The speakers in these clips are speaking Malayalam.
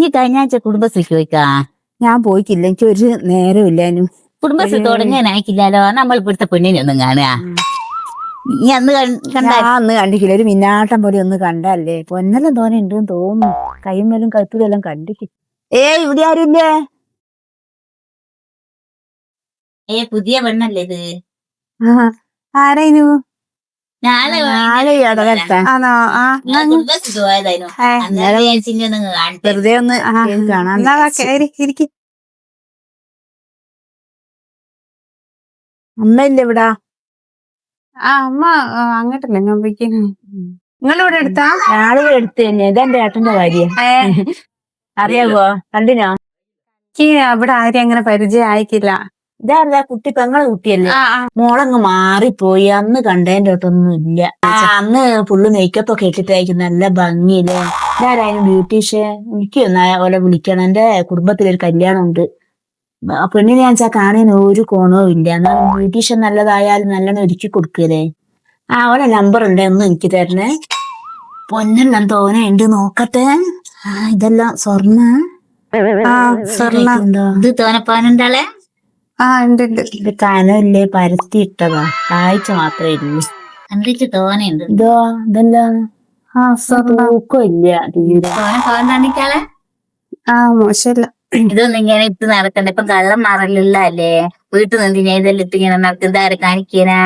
നീ കഴിഞ്ഞ ആഴ്ച കുടുംബശ്രീക്ക് പോയിക്കാ? ഞാൻ പോയിക്കില്ല, എനിക്ക് ഒരു നേരം ഇല്ലാനും. കുടുംബശ്രീ തുടങ്ങാനായിക്കില്ലല്ലോ. നമ്മൾ ഇവിടുത്തെ പെണ്ണിനെ ഒന്നും കാണുക. നീ അന്ന് അന്ന് കണ്ടിക്കില്ല, ഒരു മിന്നാട്ടം പോലെ ഒന്ന് കണ്ടല്ലേ. പൊന്നെല്ലാം തോനെ ഉണ്ടെന്ന് തോന്നുന്നു. കൈമേലും കഴുത്തിലും എല്ലാം കണ്ടിക്കില്ല. ഇവിടെ ആരുമില്ലേ? പുതിയ പെണ്ണല്ലേ ഇത്? ആരായിരുന്നു? നാളെ വെറുതെ ഒന്ന് കാണാൻ. അമ്മയില്ലേ ഇവിടെ? അമ്മ അങ്ങോട്ടല്ലേ ഞാൻ പോയിക്കുന്നു. നിങ്ങളിവിടെ എടുത്താ? ഞാളിവിടെ എടുത്ത് തന്നെ. ഇതെന്റെ ഏട്ടന്റെ ഭാര്യ. അറിയാവോ? കണ്ടിനോ? അവിടെ ആരും അങ്ങനെ പരിചയം ആയിക്കില്ല. ഇതാ കുട്ടി, പെങ്ങളെ കുട്ടിയല്ലേ? മോളങ്ങ് മാറിപ്പോയി. അന്ന് കണ്ടതിന്റെ തൊട്ടൊന്നും ഇല്ല. അന്ന് ഫുള്ള് മേക്കപ്പ് ഒക്കെ ഇട്ടിട്ടായിരിക്കും, നല്ല ഭംഗിയില്ലേ. ഇതാരായാലും ബ്യൂട്ടീഷ്യൻ. എനിക്ക് ഓലെ വിളിക്കണം. എന്റെ കുടുംബത്തിലൊരു കല്യാണം ഉണ്ട്. ആ പെണ്ണിനെ ഞാൻ കാണാൻ ഒരു കോണവും ഇല്ല. എന്നാൽ ബ്യൂട്ടീഷ്യൻ നല്ലതായാലും നല്ലോണം ഒരുക്കി കൊടുക്കല്ലേ. ഓലെ നമ്പർ ഉണ്ട്, ഒന്ന് എനിക്ക് തരണേ. പൊന്നെല്ലാം തോനെ ഉണ്ട്, നോക്കട്ടെ. ഇതെല്ലാം സ്വർണ്ണ. ഇത് തോനപ്പാനുണ്ടാളെ. ഉണ്ട്. ഇത് കനമില്ലേ, പരത്തി ഇട്ടതാ. കാഴ്ച മാത്രമേ ഉള്ളൂ. കണ്ടിട്ട് തോനെയുണ്ട്. ഇതെല്ലാം തൂക്കം ഇല്ല. തോനെ മോശമില്ല. ഇതൊന്നും ഇങ്ങനെ ഇട്ട് നടക്കണ്ട. ഇപ്പൊ കള്ളം മാറലില്ല അല്ലേ? വീട്ടിൽ നിന്ന് ഇതെല്ലാം ഇട്ട് ഇങ്ങനെ നടക്കുന്നത് ആരെ കാണിക്കാനാ?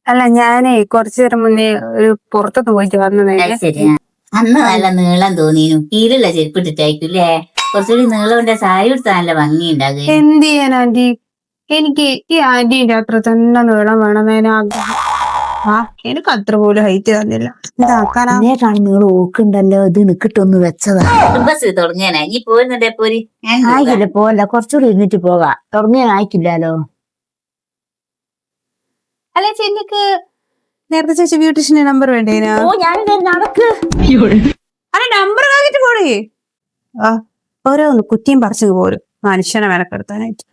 അല്ല, ഞാനേ കുറച്ചു നേരം മുന്നേ ഒരു പുറത്തൊന്ന് പോയിട്ട് വന്നതേ. ശരിയാ. അന്ന് നല്ല നീളം തോന്നിനു. കീലുള്ള ചെരുപ്പിട്ടിട്ടായിരിക്കൂല്ലേ? കുറച്ചുകൂടി നീളമുണ്ട്. സാരി എടുത്താൽ നല്ല ഭംഗി ഉണ്ടാകുക. എന്ത് ചെയ്യാൻ ആന്റി, എനിക്ക് ഈ ആന്റിന്റെ അത്ര തന്നെ നീളം വേണമെന്നതിന് ആഗ്രഹം. എനിക്ക് അത്ര പോലും ഹൈറ്റ് തന്നില്ല. ഇതാക്കാനാ നിങ്ങൾ ഓക്കുണ്ടല്ലോ. ഇത് നിക്കിട്ടൊന്ന് വെച്ചതാ. കുടുംബശ്രീ തുടങ്ങിയാനാ ഈ പോരുന്നുണ്ടേ? പോരി ആയിക്കില്ല, പോല കുറച്ചുകൂടി ഇരുന്നിട്ട് പോകാം. തുടങ്ങിയാനായിക്കില്ലല്ലോ. അല്ലെ, ചെന്നിക്ക് നേരത്തെ ചേച്ചി ബ്യൂട്ടീഷ്യന്റെ നമ്പർ വേണ്ടേനാ? നടക്ക്. അല്ല, നമ്പർ വാങ്ങിട്ട് പോണേ. ഓരോന്ന് കുറ്റിയും പറിച്ചു പോരും മനുഷ്യനെ മെനക്കെടുത്താനായിട്ട്.